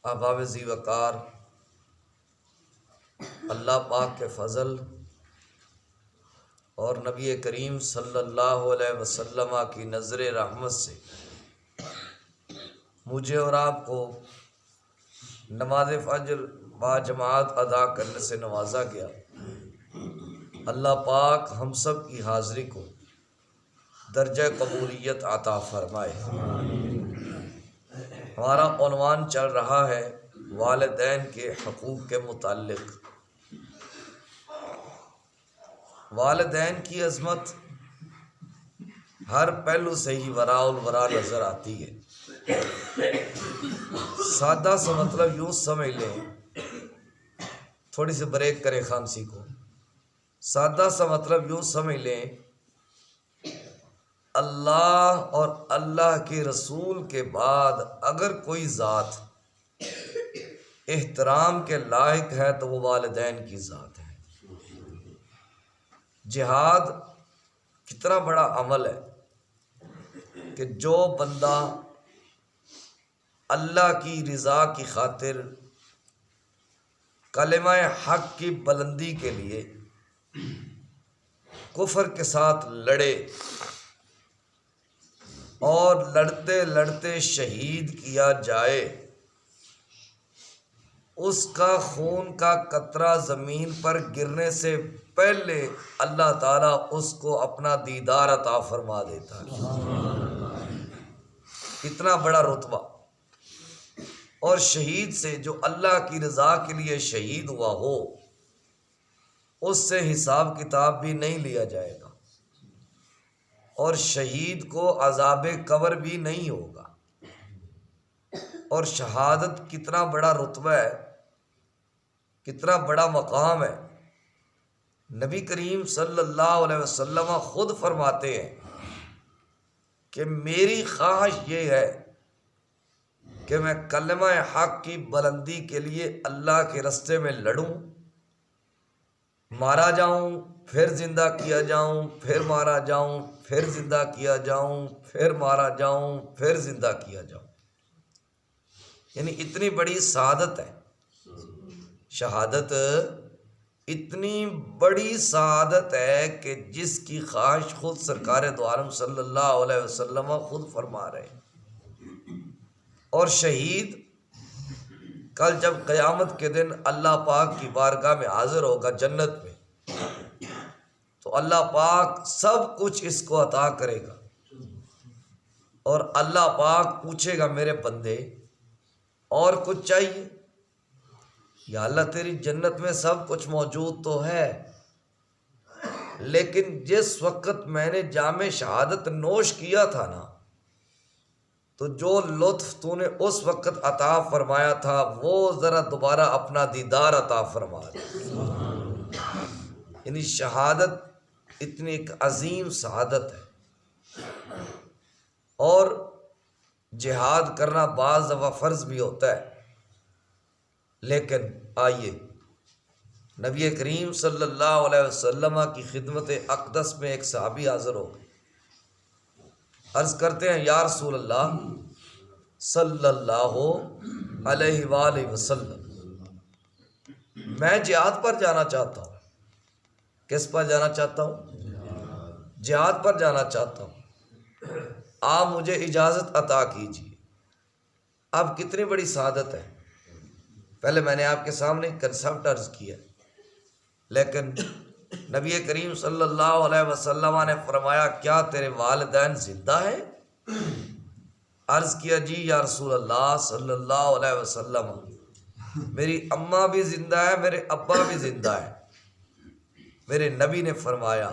احباب ذی وقار، اللہ پاک کے فضل اور نبی کریم صلی اللہ علیہ وسلم کی نظر رحمت سے مجھے اور آپ کو نماز فجر با جماعت ادا کرنے سے نوازا گیا۔ اللہ پاک ہم سب کی حاضری کو درجہ قبولیت عطا فرمائے۔ ہمارا عنوان چل رہا ہے والدین کے حقوق کے متعلق۔ والدین کی عظمت ہر پہلو سے ہی وراء الورا نظر آتی ہے۔ سادہ سا مطلب یوں سمجھ لیں، تھوڑی سی بریک کریں خامسی کو۔ سادہ سا مطلب یوں سمجھ لیں، اللہ اور اللہ کے رسول کے بعد اگر کوئی ذات احترام کے لائق ہے تو وہ والدین کی ذات ہے۔ جہاد کتنا بڑا عمل ہے کہ جو بندہ اللہ کی رضا کی خاطر کلمہ حق کی بلندی کے لیے کفر کے ساتھ لڑے اور لڑتے لڑتے شہید کیا جائے، اس کا خون کا قطرہ زمین پر گرنے سے پہلے اللہ تعالیٰ اس کو اپنا دیدار عطا فرما دیتا ہے۔ اتنا بڑا رتبہ۔ اور شہید سے جو اللہ کی رضا کے لیے شہید ہوا ہو، اس سے حساب کتاب بھی نہیں لیا جائے گا، اور شہید کو عذاب قبر بھی نہیں ہوگا۔ اور شہادت کتنا بڑا رتبہ ہے، کتنا بڑا مقام ہے۔ نبی کریم صلی اللہ علیہ وسلم خود فرماتے ہیں کہ میری خواہش یہ ہے کہ میں کلمہ حق کی بلندی کے لیے اللہ کے راستے میں لڑوں، مارا جاؤں، پھر زندہ کیا جاؤں، پھر مارا جاؤں، پھر زندہ کیا جاؤں، پھر مارا جاؤں، پھر زندہ کیا جاؤں۔ یعنی اتنی بڑی سعادت ہے۔ شہادت اتنی بڑی سعادت ہے کہ جس کی خواہش خود سرکار دو عالم صلی اللہ علیہ وسلم خود فرما رہے ہیں۔ اور شہید کل جب قیامت کے دن اللہ پاک کی بارگاہ میں حاضر ہوگا جنت میں، تو اللہ پاک سب کچھ اس کو عطا کرے گا، اور اللہ پاک پوچھے گا میرے بندے اور کچھ چاہیے؟ یا اللہ تیری جنت میں سب کچھ موجود تو ہے، لیکن جس وقت میں نے جام شہادت نوش کیا تھا نا، تو جو لطف تو نے اس وقت عطا فرمایا تھا وہ ذرا دوبارہ اپنا دیدار عطا فرما دے۔ یعنی شہادت اتنی ایک عظیم سعادت ہے۔ اور جہاد کرنا بعض دفعہ فرض بھی ہوتا ہے، لیکن آئیے نبی کریم صلی اللہ علیہ وسلم کی خدمت اقدس میں ایک صحابی حاضر ہو گئے۔ عرض کرتے ہیں یا رسول اللہ صلی اللہ علیہ وآلہ وسلم، میں جہاد پر جانا چاہتا ہوں۔ کس پر جانا چاہتا ہوں؟ جہاد پر جانا چاہتا ہوں، آپ مجھے اجازت عطا کیجیے۔ اب کتنی بڑی سعادت ہے۔ پہلے میں نے آپ کے سامنے کنسپٹ عرض کیا، لیکن نبی کریم صلی اللہ علیہ وسلم نے فرمایا کیا تیرے والدین زندہ ہیں؟ عرض کیا جی یا رسول اللہ صلی اللہ علیہ وسلم، میری اماں بھی زندہ ہے، میرے ابا بھی زندہ ہے۔ میرے نبی نے فرمایا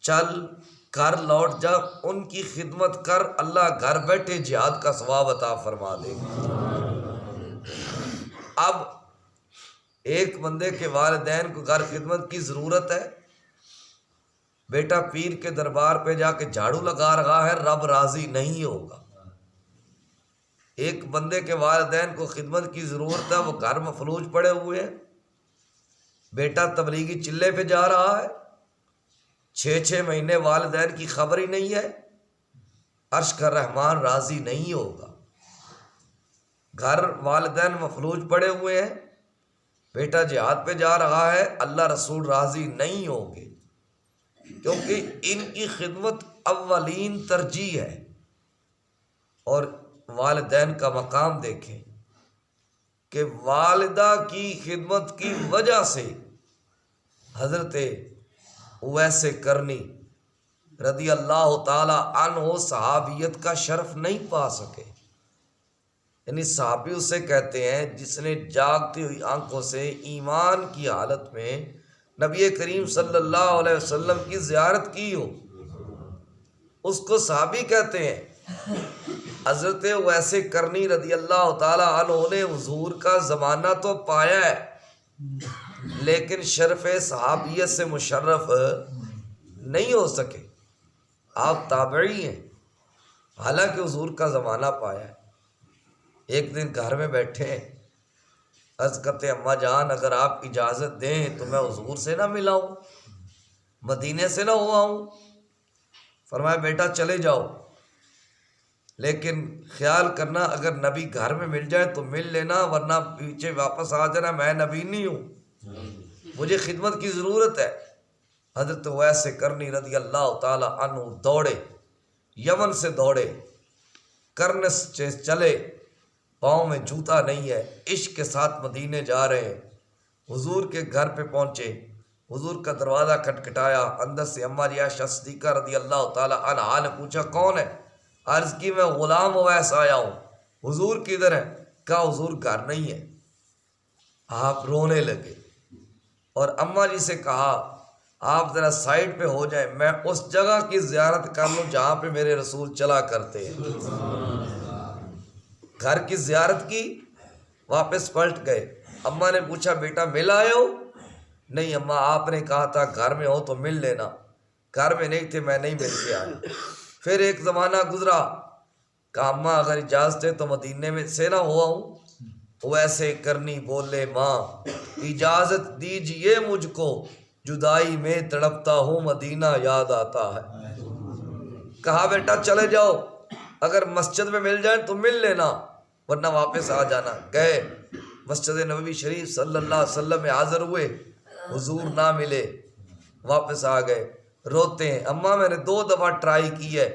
چل گھر لوٹ جا، ان کی خدمت کر، اللہ گھر بیٹھے جہاد کا ثواب عطا فرما دے گا۔ اب ایک بندے کے والدین کو گھر خدمت کی ضرورت ہے، بیٹا پیر کے دربار پہ جا کے جھاڑو لگا رہا ہے، رب راضی نہیں ہوگا۔ ایک بندے کے والدین کو خدمت کی ضرورت ہے، وہ گھر مفلوج پڑے ہوئے ہیں، بیٹا تبلیغی چلے پہ جا رہا ہے، 6 مہینے والدین کی خبر ہی نہیں ہے، عرش کا رحمان راضی نہیں ہوگا۔ گھر والدین مفلوج پڑے ہوئے ہیں، بیٹا جہاد پہ جا رہا ہے، اللہ رسول راضی نہیں ہوں گے، کیونکہ ان کی خدمت اولین ترجیح ہے۔ اور والدین کا مقام دیکھیں کہ والدہ کی خدمت کی وجہ سے حضرت اویس کرنی رضی اللہ تعالی عنہ صحابیت کا شرف نہیں پا سکے۔ یعنی صحابی اسے کہتے ہیں جس نے جاگتی ہوئی آنکھوں سے ایمان کی حالت میں نبی کریم صلی اللہ علیہ وسلم کی زیارت کی ہو، اس کو صحابی کہتے ہیں۔ حضرت اویس کرنی رضی اللہ تعالی عنہ نے حضور کا زمانہ تو پایا ہے، لیکن شرف صحابیت سے مشرف نہیں ہو سکے۔ آپ تابعی ہیں، حالانکہ حضور کا زمانہ پایا ہے۔ ایک دن گھر میں بیٹھے، عرض کرتے اماں جان اگر آپ اجازت دیں تو میں حضور سے نہ ملاؤں، مدینے سے نہ ہو آؤں؟ فرمایا بیٹا چلے جاؤ، لیکن خیال کرنا اگر نبی گھر میں مل جائے تو مل لینا، ورنہ پیچھے واپس آ جانا، میں نبی نہیں ہوں، مجھے خدمت کی ضرورت ہے۔ حضرت اویس کرنی رضی اللہ تعالی عنہ دوڑے، یمن سے دوڑے، کرن سے چلے، پاؤں میں جوتا نہیں ہے، عشق کے ساتھ مدینے جا رہے ہیں۔ حضور کے گھر پہ پہنچے، حضور کا دروازہ کھٹکھٹایا، اندر سے اماں جی عائشہ صدیقہ رضی اللہ تعالی عنہا نے پوچھا کون ہے؟ عرض کی میں غلام اویس آیا ہوں۔ حضور کدھر ہے؟ کہا حضور گھر نہیں ہے۔ آپ رونے لگے اور اماں جی سے کہا آپ ذرا سائڈ پہ ہو جائیں، میں اس جگہ کی زیارت کر لوں جہاں پہ میرے رسول چلا کرتے ہیں۔ گھر کی زیارت کی، واپس پلٹ گئے۔ اماں نے پوچھا بیٹا مل آئے ہو؟ نہیں اماں آپ نے کہا تھا گھر میں ہو تو مل لینا، گھر میں نہیں تھے میں نہیں مل کے آیا۔ پھر ایک زمانہ گزرا، کہا اماں اگر اجازت ہے تو مدینے میں سے نہ ہوا ہوں؟ ویسے کرنی بولے ماں اجازت دیجئے مجھ کو، جدائی میں تڑپتا ہوں مدینہ یاد آتا ہے۔ کہا بیٹا چلے جاؤ، اگر مسجد میں مل جائیں تو مل لینا، ورنہ واپس آ جانا۔ گئے مسجد نبوی شریف صلی اللہ علیہ وسلم میں حاضر ہوئے، حضور نہ ملے، واپس آ گئے، روتے ہیں اماں میں نے 2 دفعہ ٹرائی کی ہے،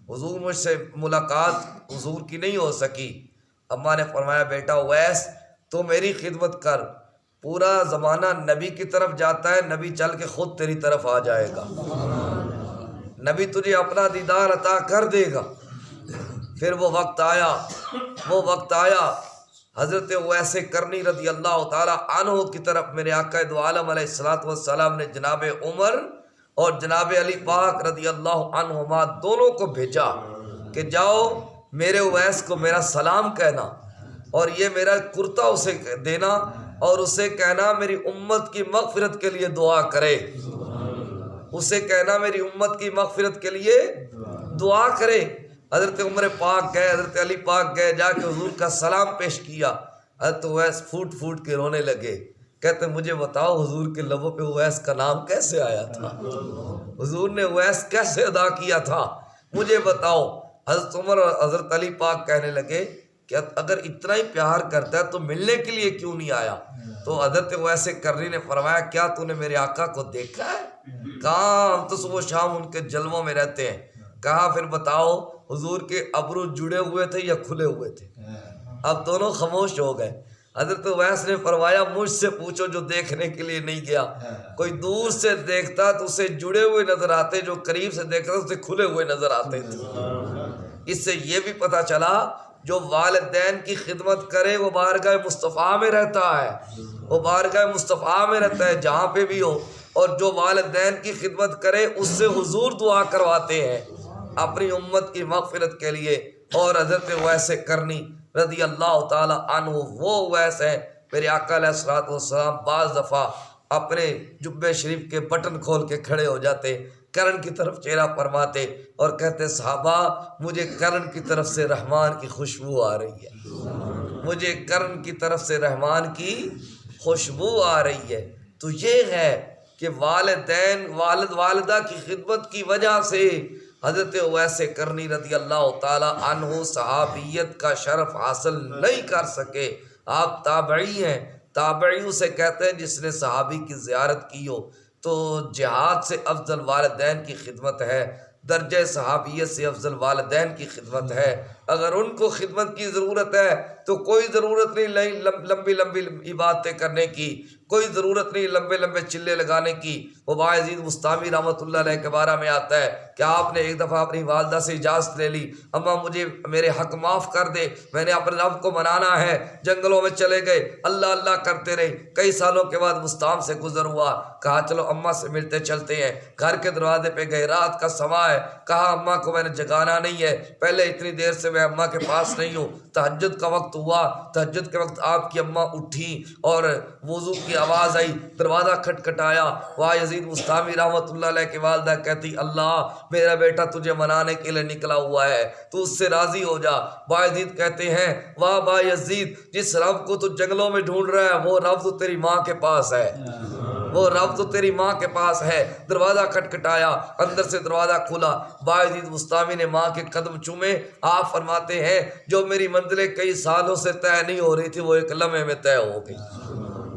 حضور مجھ سے ملاقات حضور کی نہیں ہو سکی۔ اماں نے فرمایا بیٹا اویس تو میری خدمت کر، پورا زمانہ نبی کی طرف جاتا ہے، نبی چل کے خود تیری طرف آ جائے گا، نبی تجھے اپنا دیدار عطا کر دے گا۔ پھر وہ وقت آیا، حضرت اویس کرنی رضی اللہ تعالی عنہ کی طرف میرے آقا دو عالم علیہ الصلوۃ والسلام نے جناب عمر اور جناب علی پاک رضی اللہ عنہما دونوں کو بھیجا کہ جاؤ میرے اویس کو میرا سلام کہنا، اور یہ میرا کرتا اسے دینا، اور اسے کہنا میری امت کی مغفرت کے لیے دعا کرے، اسے کہنا میری امت کی مغفرت کے لیے دعا کرے۔ حضرت عمر پاک گئے، حضرت علی پاک گئے، جا کے حضور کا سلام پیش کیا۔ حضرت اویس پھوٹ پھوٹ کے رونے لگے، کہتے مجھے بتاؤ حضور کے لبوں پہ اویس کا نام کیسے آیا تھا، حضور نے اویس کیسے ادا کیا تھا، مجھے بتاؤ۔ حضرت عمر اور حضرت علی پاک کہنے لگے کہ اگر اتنا ہی پیار کرتا ہے تو ملنے کے لیے کیوں نہیں آیا؟ تو حضرت اویس کرنی نے فرمایا کیا تو نے میرے آقا کو دیکھا ہے؟ کہا ہم تو صبح شام ان کے جلووں میں رہتے ہیں۔ کہا پھر بتاؤ حضور کے ابرو جڑے ہوئے تھے یا کھلے ہوئے تھے؟ اب دونوں خاموش ہو گئے۔ حضرت اویس نے فرمایا مجھ سے پوچھو جو دیکھنے کے لیے نہیں گیا، کوئی دور سے دیکھتا تو اسے جڑے ہوئے نظر آتے، جو قریب سے دیکھتا تو اسے کھلے ہوئے نظر آتے تھے۔ اس سے یہ بھی پتہ چلا جو والدین کی خدمت کرے وہ بارگاہ مصطفیٰ میں رہتا ہے، وہ بارگاہ مصطفیٰ میں رہتا ہے جہاں پہ بھی ہو، اور جو والدین کی خدمت کرے اس سے حضور دعا کرواتے ہیں اپنی امت کی مغفرت کے لیے۔ اور حضرت اویس کرنی رضی اللہ تعالی عنہ وہ اویس ہیں، میرے آقا علیہ الصلوۃ والسلام بعض دفعہ اپنے جبے شریف کے بٹن کھول کے کھڑے ہو جاتے، کرن کی طرف چہرہ فرماتے اور کہتے صحابہ مجھے کرن کی طرف سے رحمان کی خوشبو آ رہی ہے، مجھے کرن کی طرف سے رحمان کی خوشبو آ رہی ہے۔ تو یہ ہے کہ والدین والدہ کی خدمت کی وجہ سے حضرت اویس کرنی رضی اللہ تعالی عنہ صحابیت کا شرف حاصل نہیں کر سکے، آپ تابعی ہیں، تابعیوں سے کہتے ہیں جس نے صحابی کی زیارت کی ہو تو جہاد سے افضل والدین کی خدمت ہے، درجہ صحابیت سے افضل والدین کی خدمت ہے۔ اگر ان کو خدمت کی ضرورت ہے تو کوئی ضرورت نہیں لمبی لمبی عبادتیں کرنے کی، کوئی ضرورت نہیں لمبے لمبے چلے لگانے کی۔ وہ باعزید مستامی رحمۃ اللہ علیہ کے بارے میں آتا ہے کہ آپ نے ایک دفعہ اپنی والدہ سے اجازت لے لی، اماں مجھے میرے حق معاف کر دے، میں نے اپنے رب کو منانا ہے، جنگلوں میں چلے گئے، اللہ اللہ کرتے رہے، کئی سالوں کے بعد مستام سے گزر ہوا، کہا چلو اماں سے ملتے چلتے ہیں، گھر کے دروازے پہ گئے، رات کا سما ہے، کہا اماں کو میں نے جگانا نہیں ہے، پہلے اتنی دیر سے میں اماں کے پاس نہیں ہوں، تہجد کا وقت ہوا، تہجد کے وقت آپ کی اماں اٹھی اور وضو کی آواز آئی، دروازہ کھٹکھٹایا، وہاں یزید مستامی رحمۃ اللہ علیہ کی والدہ کہتی اللہ میرا بیٹا تجھے منانے کے لیے نکلا ہوا ہے، تو اس سے راضی ہو جا۔ باعزید کہتے ہیں واہ با یزید، جس رب کو تو جنگلوں میں ڈھونڈ رہا ہے وہ رب تو تیری ماں کے پاس ہے، وہ رب تو تیری ماں کے پاس ہے۔ دروازہ کھٹکھٹایا، اندر سے دروازہ کھلا، باعزید مستامی نے ماں کے قدم چومے، آپ فرماتے ہیں جو میری منزلیں کئی سالوں سے طے نہیں ہو رہی تھی وہ ایک لمحے میں طے ہو گئی۔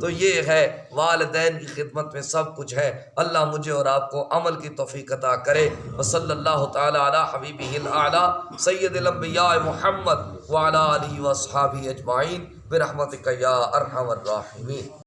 تو یہ ہے والدین کی خدمت میں سب کچھ ہے۔ اللہ مجھے اور آپ کو عمل کی توفیق عطا کرے۔ وصلی اللہ تعالی علی حبیبہ الاعلی سید الانبیاء محمد وعلی آلہ واصحابہ اجمعین برحمتک یا ارحم الراحمین۔